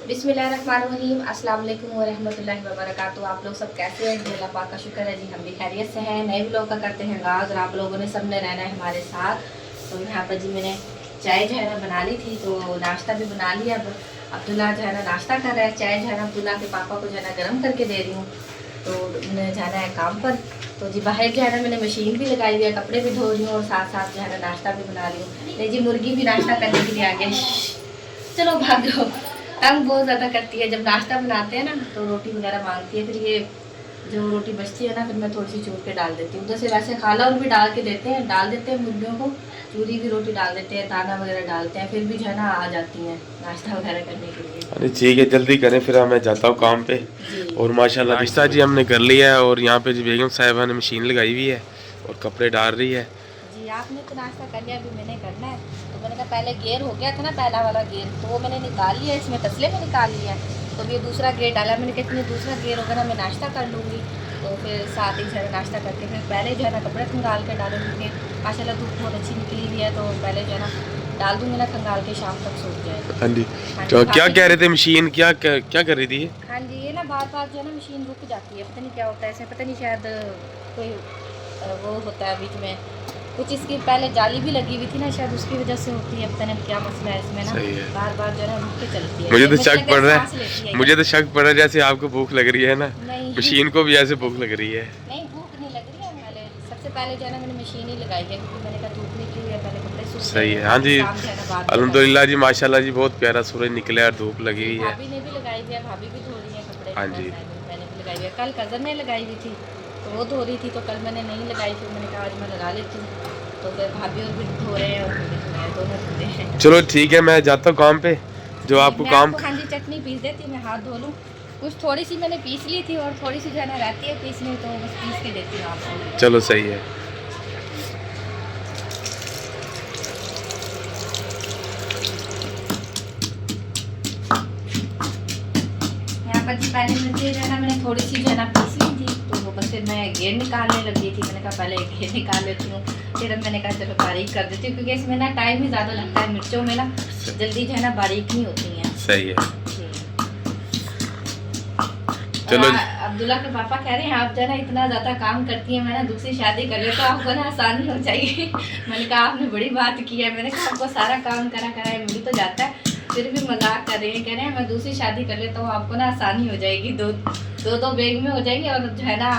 बिस्मिल्लाहिर्रहमानिर्रहीम, अस्सलाम वालेकुम व रहमतुल्लाहि व बरकातुहू। आप लोग सब कैसे हैं? अल्लाह पाक का शुक्र है जी, हम भी खैरियत से हैं। नए व्लॉग का करते हैं आगाज़ और आप लोगों ने सब ने रहना है हमारे साथ। तो यहाँ पर जी मैंने चाय जो है ना बना ली थी, तो नाश्ता भी बना लिया। अब अब्दुल्ला जो है ना नाश्ता कर रहा है, चाय जो है ना अब्दुल्ला के पापा को जो है ना गर्म करके दे रही हूँ। तो उन्हें जाना है काम पर। तो जी बाहर जो है ना मैंने मशीन भी लगाई हुई है, कपड़े भी धो रही हूँ और साथ साथ जो है ना नाश्ता भी बना रही हूँ। नहीं जी, मुर्गी भी नाश्ता करने के लिए आ गई। चलो भागो, तंग बहुत ज़्यादा करती है। जब नाश्ता बनाते हैं ना तो रोटी वगैरह मांगती है, फिर ये जो रोटी बचती है ना फिर मैं थोड़ी सी चूर के डाल देती हूँ। उधर से वैसे खाला और भी डाल देते हैं मुर्गियों को, चूरी की रोटी डाल देते हैं, दाना वगैरह डालते हैं, फिर भी जो है ना आ जाती हैं नाश्ता वगैरह करने के लिए। अरे ठीक है, जल्दी करें फिर मैं जाता हूँ काम पे। और माशाल्लाह नाश्ता जी हमने कर लिया है और यहाँ पे जी बेगम साहिबा ने मशीन लगाई हुई है और कपड़े डाल रही है। जी आपने तो नाश्ता कर लिया, अभी मैंने करना है। तो मैंने कहा पहले गेयर हो गया था ना, पहला वाला गेयर, तो वो मैंने निकाल लिया, इसमें तसले में निकाल लिया। तो ये दूसरा गेयर डाला मैंने, कितनी दूसरा गेयर होगा ना मैं नाश्ता कर लूँगी। तो फिर साथ ही जो है नाश्ता करके फिर पहले जो है ना कपड़े खंगाल के डालूँगी। माशाल्लाह धूप बहुत अच्छी निकली हुई है, तो पहले जो है ना डाल दूँगी ना खंगाल के, शाम तक सूख जाएगा। हाँ जी, तो क्या कह रहे थे, मशीन क्या क्या कर रही थी? हाँ जी, ये ना बार बार जो है ना मशीन रुक जाती है, पता नहीं क्या होता है इसमें, पता नहीं शायद कोई वो होता है बीच में कुछ। इसकी पहले जाली भी लगी हुई थी ना, शायद उसकी वजह से होती है, पता नहीं क्या मसला है इसमें ना, बार बार जो है ना रुक के चलती है। मुझे तो शक पड़ रहा है, जैसे आपको भूख लग रही है ना, मशीन को भी ऐसे भूख लग रही है। नहीं भूख नहीं लग रही है, पहले सबसे पहले जो है ना मैंने मशीन ही लगाई है, क्योंकि मैंने कहा धूप निकली हुई है, पहले कपड़े सूख जाए। सही है, हाँ जी, अल्हम्दुलिल्लाह जी, माशाल्लाह जी, बहुत प्यारा सूरज निकला और धूप लगी हुई है। भाभी ने भी लगाई हुई है, भाभी भी धो रही है कपड़े। हाँ जी, मैंने भी लगाई हुई है, कल कज़न ने लगाई हुई थी तो वो धो रही थी, तो कल मैंने नहीं लगाई थी, मैंने कहा आज मैं लगा लेती हूँ। तो फिर भाभी और भी धो रहे हैं और हम भी धो रहे हैं, दोनों धो रहे हैं। चलो ठीक है, मैं जाता हूँ काम पे। जो आपको काम, हाँ जी, चटनी पीस देती हूँ, मैं हाथ धो लूँ। कुछ थोड़ी सी मैंने पीस ली थी और थोड़ी सी जो है ना रहती है पीसनी, तो बस पीस के देती हूँ आपको। चलो सही है। यहाँ पर जी पहले मिर्ची जो है ना मैंने थोड़ी सी जो है ना पीस ली थी, तो बस फिर मैं घेर निकालने लगी थी। मैंने कहा पहले घेर निकाल लेती हूँ, फिर अब मैंने कहा चलो बारीक कर देती हूँ, क्योंकि इसमें ना टाइम ही ज़्यादा लगता है, मिर्चों में ना जल्दी जो है ना बारीक नहीं होती हैं। सही है। चलो अब्दुल्ला के पापा कह रहे हैं आप जो है ना इतना ज़्यादा काम करती हैं, मैं ना दूसरी शादी कर ले तो आपको ना आसानी हो जाएगी। मैंने कहा आपने बड़ी बात की है, मैंने कहा आपको सारा काम करा मिल तो जाता है, फिर भी मजाक कर रहे हैं। कह रहे हैं मैं दूसरी शादी कर लेता हूँ, आपको ना आसानी हो जाएगी, दो बेग में हो जाएंगे और जो है ना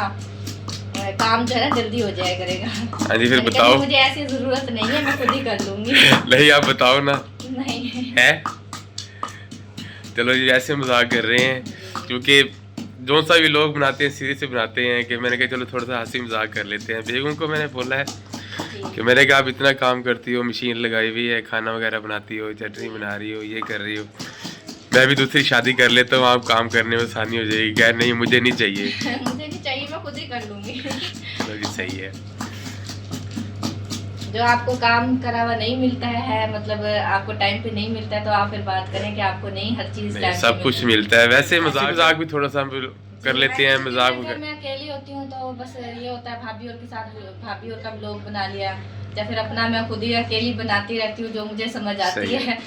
काम जो है ना जल्दी हो जाया करेगा। हाँ जी, फिर बताओ। मुझे ऐसी ज़रूरत नहीं है, मैं खुद ही कर लूँगी। नहीं आप बताओ ना। नहीं है, चलो जी, ऐसे मजाक कर रहे हैं, क्योंकि जो सा भी लोग बनाते हैं सीधे से बनाते हैं कि मैंने कहा चलो थोड़ा सा हंसी मजाक कर लेते हैं। बेगम को मैंने बोला है कि मैंने कहा आप इतना काम करती हो, मशीन लगाई हुई है, खाना वगैरह बनाती हो, चटनी बना रही हो, ये कर रही हो, मैं भी दूसरी शादी कर लेता हूँ, आप काम करने में आसानी हो जाएगी। क्या नहीं, मुझे नहीं चाहिए। मुझे नहीं चाहिए, मैं खुद ही कर लूँगी। चलो जी सही है। जो आपको काम करा हुआ नहीं मिलता है, मतलब आपको टाइम पे नहीं मिलता है, तो आप फिर बात करें कि आपको नहीं हर चीज़ सब कुछ मिलता है। वैसे मजाक भी थोड़ा सा कर लेते हैं, मजाक। मैं अकेली होती हूँ तो बस ये होता है भाभी और के साथ, भाभी और का व्लॉग बना लिया, या फिर अपना मैं खुद ही अकेली बनाती रहती हूँ जो मुझे समझ आती है।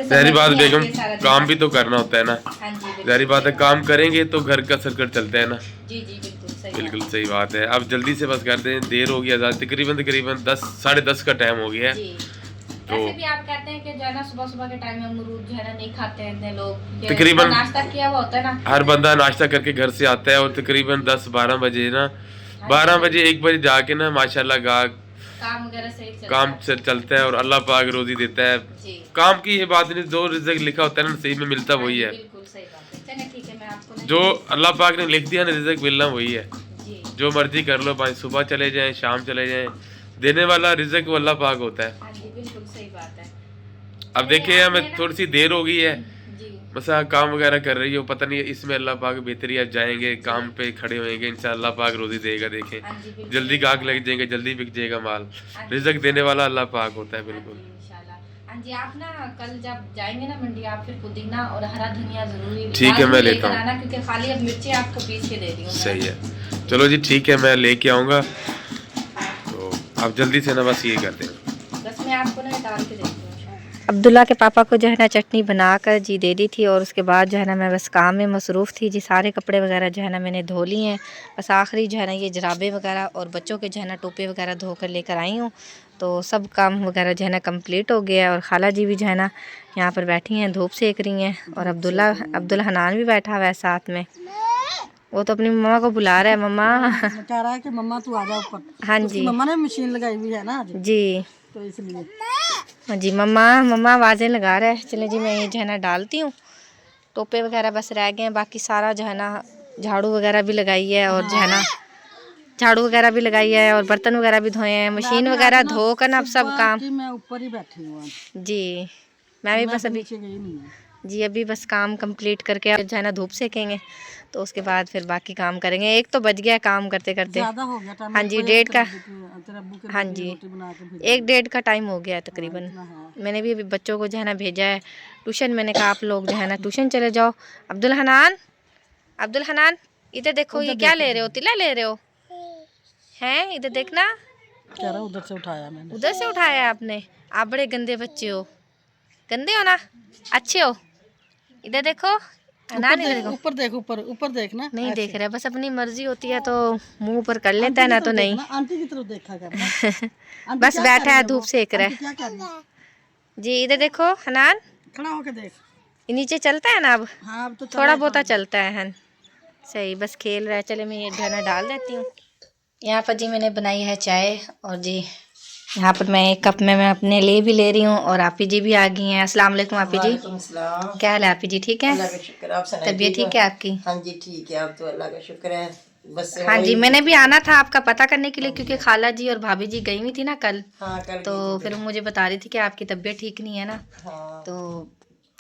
सारी बात बेगम, काम भी तो करना होता है ना। हाँ जी, सारी बात है, काम करेंगे तो घर का सर्कल चलता है ना। जी जी बिल्कुल सही बात है। अब जल्दी से बस कर दें, देर हो गया, तकरीबन 10 साढ़े 10 का टाइम हो गया है। तो वैसे भी आप कहते हैं कि जो है ना सुबह सुबह के टाइम में अमरूद जो है ना नहीं खाते हैं इतने लोग, तकरीबन नाश्ता किया हुआ होता है ना, हर बंदा नाश्ता करके घर से आता है और तकरीबन 10-12 बजे ना, 12 बजे 1 बजे जाके ना माशाल्लाह काम वगैरह सही काम से चलता है और अल्लाह पाक रोजी देता है। काम की ये बात नहीं, जो रिज़्क़ लिखा होता है ना नसीब में मिलता वही है। बिल्कुल सही बात है। चलिए ठीक है, मैं आपको जो अल्लाह पाक ने लिख दिया ना रिज़्क़ मिलना वही है। जो मर्जी कर लो भाई, सुबह चले जाएं शाम चले जाएं, देने वाला रिज़्क़ वो अल्लाह पाक होता है। हाँ जी, बिल्कुल सही बात है। अब देखिए हमें थोड़ी सी देर हो गई है, बस काम वगैरह कर रही हो, पता नहीं इसमें अल्लाह पाक बेहतरी, अब जाएंगे काम पे खड़े होएंगे, इंशाल्लाह अल्लाह पाक रोजी देगा। देखें जल्दी गाहक लग जाएंगे, जल्दी बिक जाएगा माल, रिज़्क़ देने वाला अल्लाह पाक होता है। बिल्कुल हाँ जी, आप ना कल जब जाएंगे ना मंडी, आप फिर पुदीना और हरा धनिया जरूरी ठीक है मैं लेता हूँ, क्योंकि खाली अब मिर्ची आपको पीस के दे रही हूँ। सही है, चलो जी ठीक है, मैं लेके आऊँगा। तो आप जल्दी से ना बस ये करते हैं, बस मैं आपको ना डाल के देती हूँ। अब्दुल्ला के पापा को जो है ना चटनी बनाकर जी दे दी थी और उसके बाद जो है ना मैं बस काम में मसरूफ़ थी जी। सारे कपड़े वगैरह जो है ना मैंने धो लिए हैं। बस आखिरी जो है ना ये जराबे वगैरह और बच्चों के जो है ना टोपे वगैरह धो कर लेकर आई हूँ। तो सब काम वगैरह जो है ना कंप्लीट हो गया है। और खाला जी भी जो है ना यहाँ पर बैठी हैं, धूप सेक रही हैं। और अब्दुल हनान भी बैठा हुआ है साथ में। वो तो अपनी मम्मा को बुला रहा है। मम्मा कह रहा है कि मम्मा तू आ जा ऊपर। हाँ तो जी मम्मा ने मशीन लगाई हुई है ना आज, जी तो इसलिए हाँ जी। मम्मा आवाज़ें लगा रहा है। चले जी मैं ये जो है ना डालती हूँ। टोपे वगैरह बस रह गए हैं, बाकी सारा जो है ना झाड़ू वगैरह भी लगाई है और जो है ना झाड़ू वगैरह भी लगाई है और बर्तन वगैरह भी धोए हैं। मशीन वगैरह धो कर ना अब सब काम मैं ऊपर ही बैठी हूँ आज। जी। मैं भी बस अभी नीचे गई नहीं हूँ। जी अभी बस काम कंप्लीट करके जो है ना धूप सेकेंगे, तो उसके बाद फिर बाकी काम करेंगे। 1 तो बज गया काम करते करते। ज़्यादा हो गया टाइम। हाँ जी 1:30 का। तेरे अब्बू के हाँ लिए जी रोटी बना के भेज 1:30 का टाइम हो गया है तकरीबन। है। मैंने भी अभी बच्चों को जो है ना भेजा है ट्यूशन। मैंने कहा आप लोग जो है ना ट्यूशन चले जाओ। अब्दुल हनान इधर देखो, ये क्या ले रहे हो? तिला ले रहे हो हैं? इधर देखना। कह रहा उधर से उठाया मैंने। उधर से उठाया आपने? आप बड़े गंदे बच्चे हो। गंदे हो ना, अच्छे हो। इधर देखो हनान, इधर देखो। ऊपर देख, ऊपर देखना। नहीं देख रहे, बस अपनी मर्जी होती है तो मुंह पर कर लेता है ना तो नहीं। आंटी की तरफ देखा करना। बस बैठा है धूप सेक रहा है क्या कर रही है? जी। इधर देखो हनान, खड़ा होके देख। ये नीचे चलता है ना अब? हाँ अब तो थोड़ा बहुत चलता है हन। सही, बस खेल रहा है। चले मैं ये खाना डाल देती हूँ। यहाँ पर जी मैंने बनाई है चाय और जी यहाँ पर मैं 1 कप में मैं अपने लिए भी ले रही हूँ और आपी जी भी आ गई हैं। अस्सलाम वालेकुम आपी जी। क्या हाल है आपी जी? ठीक है? अल्लाह का शुक्र। आप सुनाइए, तबीयत ठीक है आपकी? हाँ जी ठीक है। आप तो अल्लाह का शुक्र है। बस हाँ जी मैंने भी आना था आपका पता करने के लिए, क्योंकि खाला जी और भाभी जी गई हुई थी ना कल। हाँ कल तो फिर मुझे बता रही थी कि आपकी तबीयत ठीक नहीं है ना। हाँ तो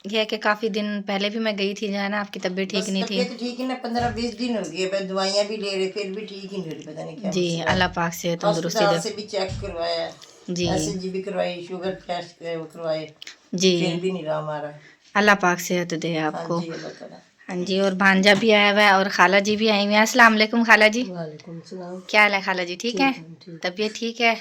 यह है कि काफ़ी दिन पहले भी मैं गई थी जो है ना, आपकी तबीयत ठीक नहीं थी। तबीयत ठीक है ना, 15-20 दिन हो गए। पर दवाइयाँ भी ले रहे फिर भी ठीक ही नहीं हो रही, पता नहीं क्या जी मसला है। अल्लाह पाक से तंदुरुस्ती अस्पताल दे। से भी चेक करवाया, जी ECG भी करवाई, शुगर टेस्ट करवाए, जी फिर भी नहीं रहा हमारा। अल्लाह पाक सेहत दे हाँ आपको। जी अल्लाह ताला। हाँ जी और भांजा भी आया हुआ है और खाला जी भी आई हुई हैं। अस्सलाम वालेकुम खाला जी। वालेकुम सलाम। क्या हाल है खाला जी? ठीक है? ठीक तबीयत ठीक है?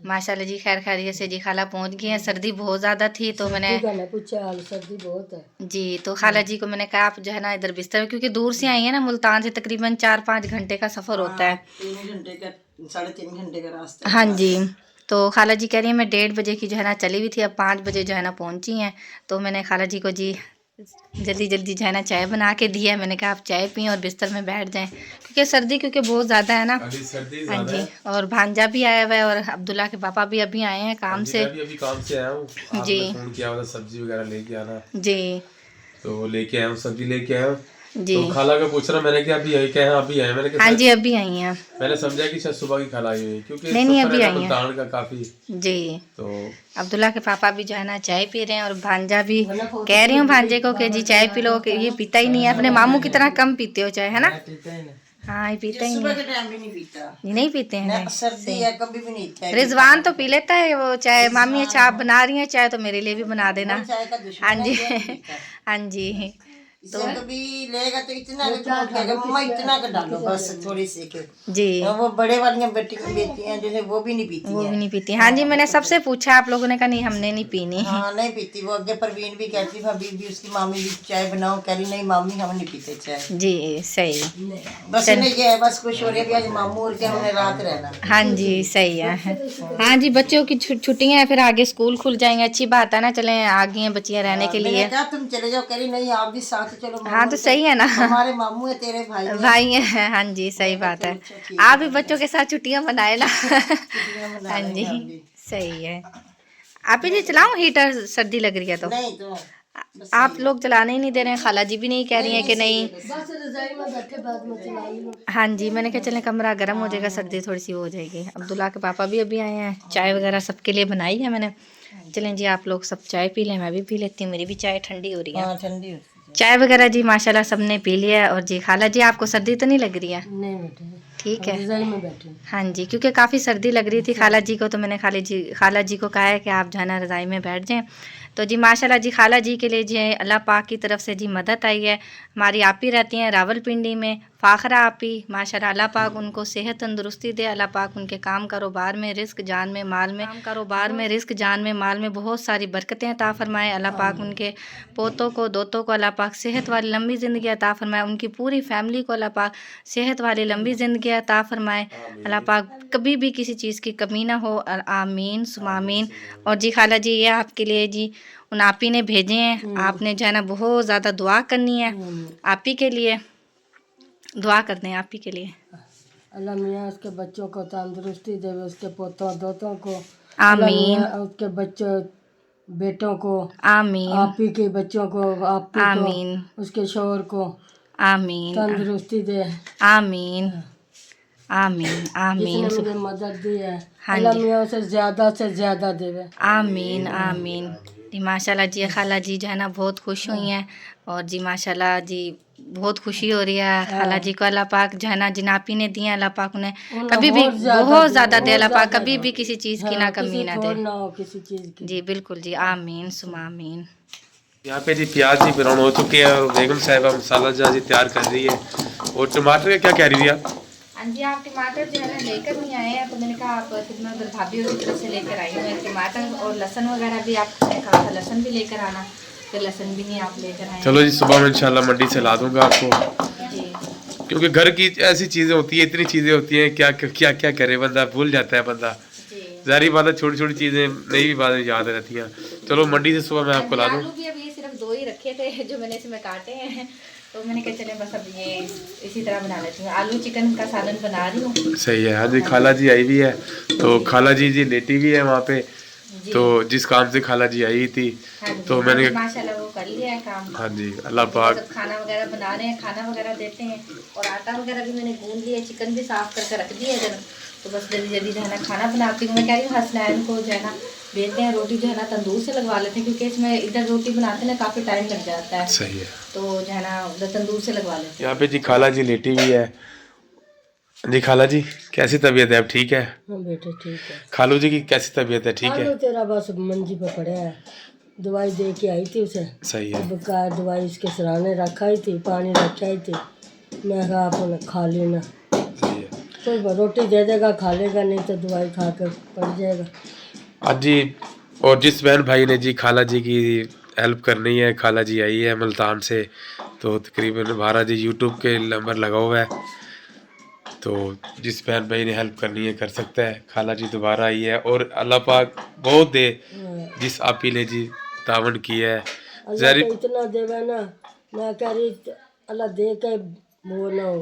माशाल्लाह जी, खैर खैरियत से जी। खाला पहुंच गई हैं। सर्दी बहुत ज़्यादा थी तो मैंने पूछा हाल, सर्दी बहुत है जी, तो खाला जी को मैंने कहा आप जो है ना इधर बिस्तर, क्योंकि दूर से आई है ना, मुल्तान से तकरीबन 4-5 घंटे का सफ़र होता है। 3 घंटे का, 3.5 घंटे का रास्ता है। हाँ जी। तो खाला जी कह रही है मैं 1:30 बजे की जो है ना चली हुई थी, अब 5 बजे जो है ना पहुंची हैं। तो मैंने खाला जी को जी जल्दी जल्दी जो है ना चाय बना के दी है। मैंने कहा आप चाय पिएं और बिस्तर में बैठ जाएं, क्योंकि सर्दी बहुत ज़्यादा है ना। हाँ जी और भांजा भी आया हुआ है और अब्दुल्ला के पापा भी अभी आए हैं काम से। अभी काम से आया हूँ। जी फोन किया था सब्जी वगैरह लेके आना, जी तो लेके आया हूँ, सब्जी लेके आया हूँ। जी तो खाला का पूछ रहा, मैंने क्या अभी आई? क्या अभी आए? मैंने कहा हाँ जी अभी आई हैं। मैंने समझा कि शायद सुबह की खाला आई हुई, क्योंकि नहीं, सफर अभी है आई ना हैं। मुल्तान का काफी। जी तो अब्दुल्ला के पापा भी जो है ना चाय पी रहे हैं और भांजा भी कह रही हूँ भांजे को कि जी चाय पी लो, कि ये पीता ही नहीं है। अपने मामू की तरह कम पीते हो चाय, है ना? हाँ ये पीता ही सुबह नहीं, के टाइम भी नहीं पीता। ये नहीं पीते हैं। ना सर्दी है कभी भी नहीं चाय। रिजवान तो पी लेता है वो चाय। मामी अच्छा आप बना रही हैं चाय तो मेरे लिए भी बना देना। चाय का दुश्मन हाँ है, जी जो नहीं पीता। हाँ जी इसे कभी लेगा तो इतना कहेगा मम्मा इतना कर डालो बस थोड़ी सी के। जी वो बड़े वाली बेटी हैं जैसे वो भी नहीं पीती वो भी हैं। नहीं पीती। हाँ जी मैंने सबसे पूछा, आप लोगों ने कहा नहीं हमने नहीं पीनी। हाँ नहीं पीती वो। आगे परवीन भी कहती भाभी भी, उसकी मामी भी चाय बनाओ, कह रही नहीं मामी हम नहीं पीते चाय। जी सही। बस इन्हें ये है, बस खुश हो रही है कि आज मामू और के हमने रात रहना। हाँ जी सही है। हाँ जी बच्चों की छुट्टियां हैं, फिर आगे स्कूल खुल जाएंगे। अच्छी बात है ना, चले आ गई हैं बच्चियां रहने के लिए। मैंने कहा तुम चले जाओ, कह रही नहीं आप भी साथ चलो। हाँ तो सही है ना, हमारे मामू है तेरे भाई हैं। भाई हैं। हाँ जी सही बात है। आप भी बच्चों के साथ छुट्टियां मनाए ना। हाँ जी सही है। आप ही चलाऊं हीटर? सर्दी लग रही है तो नहीं तो आप लोग चलाने ही नहीं दे रहे हैं। खाला जी भी नहीं कह रही हैं कि नहीं। हाँ जी मैंने कहा चलें कमरा गर्म हो जाएगा, सर्दी थोड़ी सी हो जाएगी। अब्दुल्ला के पापा भी अभी आए हैं, चाय वगैरह सबके लिए बनाई है मैंने। चलें जी आप लोग सब चाय पी लें, मैं भी पी लेती हूँ, मेरी भी चाय ठंडी हो रही है। हाँ ठंडी होती है। चाय वगैरह जी माशाल्लाह सबने पी लिया है। और जी खाला जी आपको सर्दी तो नहीं लग रही है? नहीं बेटे, ठीक है। रज़ाई में बैठी। हाँ जी क्योंकि काफ़ी सर्दी लग रही थी खाला जी को, तो मैंने खाला जी को कहा है कि आप जो है ना रज़ाई में बैठ जाएं। तो जी माशाल्लाह जी खाला जी के लिए जी अल्लाह पाक की तरफ से जी मदद आई है। हमारी आप ही रहती हैं रावलपिंडी में, फ़ाखरा आपी माशाल्लाह, अल्लाह पाक उनको सेहत तंदुरुस्ती दे, अल्लाह पाक उनके काम कारोबार में रिस्क जान में माल में बहुत सारी बरकतें अता फरमाए। अल्लाह पाक उनके पोतों को दोतों को अल्लाह पाक सेहत वाली लंबी ज़िंदगी अता फरमाए, उनकी पूरी फैमिली को अल्लाह पाक सेहत वाली लंबी ज़िंदगी अता फरमाए। अल्लाह पाक कभी भी किसी चीज़ की कमी ना हो, आमीन सुमामीन। और जी खाला जी, ये आपके लिए जी उन आपी ने भेजे हैं, आपने जो है ना बहुत ज़्यादा दुआ करनी है आपी के लिए, दुआ करते हैं आपी के लिए। अल्लाह मियाँ उसके बच्चों को तंदुरुस्ती देवे, उसके पोतों दोतों को आमीन उसके बच्चों बेटों को आमीन आपी के बच्चों को आपी आमीन को उसके शोहर को आमीन तंदुरुस्ती दे। आमीन आमीन आमीन जिसने मुझे मदद दी है हाँ अल्लाह जी। मियाँ उसे से ज्यादा देवे। आमीन आमीन जी। माशाल्लाह जी खाला जी जो है ना बहुत खुश हुई हैं, और जी माशाल्लाह जी बहुत खुशी हो रही है खाला जी को। अल्लाह पाक जो है ना जिनापी ने दिए, अल्लाह पाक उन्हें कभी भी बहुत ज़्यादा दे, अल्लाह पाक कभी भी किसी चीज़ की ना कमी ना दे। ना हो किसी चीज की। जी बिल्कुल जी, आमीन सुमामीन। यहाँ पे जी प्याज जी ब्राउन हो चुके हैं और बेगम साहिबा मसाला जहाँ जी तैयार कर रही है। और टमाटर का क्या कह रही है आप? हाँ जी, आप टमाटर जो है ना लेकर नहीं आए हैं, तो मैंने कहा आप फिर मैं उधर भाभी की तरफ से लेकर आई हूँ टमाटर और लहसुन वगैरह भी। आपने कहा था लहसुन भी लेकर आना, फिर लहसुन भी नहीं आप लेकर आए। चलो जी, सुबह में इंशाल्लाह मंडी से ला दूंगा आपको, जी क्योंकि घर की ऐसी चीज़ें होती है, इतनी चीज़ें होती हैं, क्या क्या क्या करे बंदा, भूल जाता है बंदा। जी। जारी बात है, छोटी छोटी चीज़ें नई भी बातें याद रहती हैं। चलो मंडी से सुबह मैं आपको ला दूँ। आलू भी अभी सिर्फ 2 ही रखे थे जो मैंने इसमें काटे हैं, तो मैंने कहा चले बस अब ये इसी तरह बना लेती हूँ। आलू चिकन का सालन बना रही हूँ। सही है। हाँ जी, खाला जी आई हुई है, तो खाला जी लेटी भी है वहाँ पे, तो जिस काम से खाला जी आई थी हाँ जी, तो मैंने माशाल्लाह वो कर लिया है काम। हाँ जी, अल्लाह पाक। सब खाना वगैरह बना रहे हैं, खाना वगैरह देते हैं, और आटा वगैरह भी मैंने गूंद लिया, चिकन भी साफ करके रख दिया है। तो बस जल्दी जल्दी जो है ना खाना बनाती हूँ। मैं कह रही हूँ हसनैन को जो है ना भेजते हैं, रोटी जो है ना तंदूर से लगवा लेते हैं, क्योंकि इसमें इधर रोटी बनाते ना काफ़ी टाइम लग जाता है। सही है। तो जो है ना उधर तंदूर से लगवा लेते हैं। यहाँ पे जी खाला जी लेटी हुई है। जी खाला जी कैसी तबीयत है, अब ठीक है? हाँ बेटे ठीक है। खालू जी की कैसी तबीयत है, ठीक है? आलू तेरा बस मंजी पे पड़ा है, दवाई दे के आई थी उसे। सही है। बकाया दवाई इसके सराहने रखा ही थी, पानी रखा ही थी। मैं कहा आप उन्हें खा लेना, सही है। तो रोटी दे देगा खा लेगा, नहीं तो दवाई खा कर पड़ जाएगा। आज जी, और जिस बहन भाई ने जी खाला जी की हेल्प करनी है, खाला जी आई है मुल्तान से, तो तकरीबन 12 जी यूट्यूब के नंबर लगा हुआ है, तो जिस बहन भाई ने हेल्प करनी है कर सकता है। खाला जी दोबारा आई है, और अल्लाह पाक बहुत दे जिस आपी ने जी तावन किया है। अल्लाह तो इतना देवे ना, मैं कह रही अल्लाह दे के वो ना हो,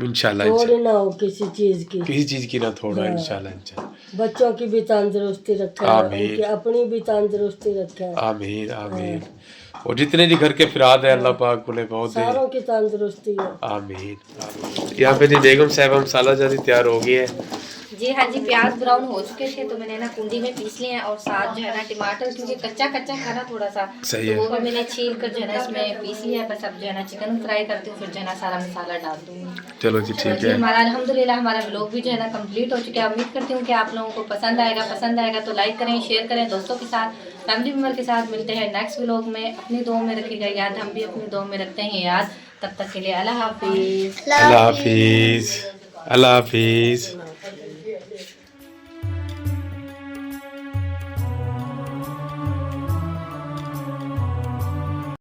इंशाल्लाह थोड़ी ना हो किसी चीज की, किसी चीज़ की ना थोड़ा। इंशाल्लाह इंशाल्लाह। बच्चों की भी तंदुरुस्ती रखे, आमीन। उनकी अपनी भी तंदुरुस्ती रखे, आमीन आमीन। और जितने जी घर के फिराद है अल्लाह पाक उन्हें बहुत दे। सारों की तंदुरुस्ती हो। आमीन। यहाँ पे जी बेगम साहिबा मसाला जल्दी तैयार हो गया है। जी हाँ जी, प्याज ब्राउन हो चुके थे, तो मैंने ना कुंडी में पीस लिए हैं, और साथ जो है ना टमाटर, क्योंकि कच्चा कच्चा था ना थोड़ा सा, सही तो है। वो भी मैंने छील कर जो है ना इसमें पीस लिया है। बस अब जो है ना चिकन फ्राई करती हूँ, फिर जो है ना सारा मसाला डाल दूँगी। चलो जी ठीक जी, है। हमारा अल्हम्दुलिल्लाह हमारा व्लॉग भी जो है ना कंप्लीट हो चुका है। उम्मीद करती हूँ कि आप लोगों को पसंद आएगा तो लाइक करें, शेयर करें दोस्तों के साथ, फैमिली मेम्बर के साथ। मिलते हैं नेक्स्ट व्लॉग में। अपनी दुआ में रखिएगा याद, हम भी अपनी दुआ में रखते हैं याद। तब तक के लिए अल्लाह हाफिज़। अल्लाह हाफिज़। अल्लाह हाफिज़।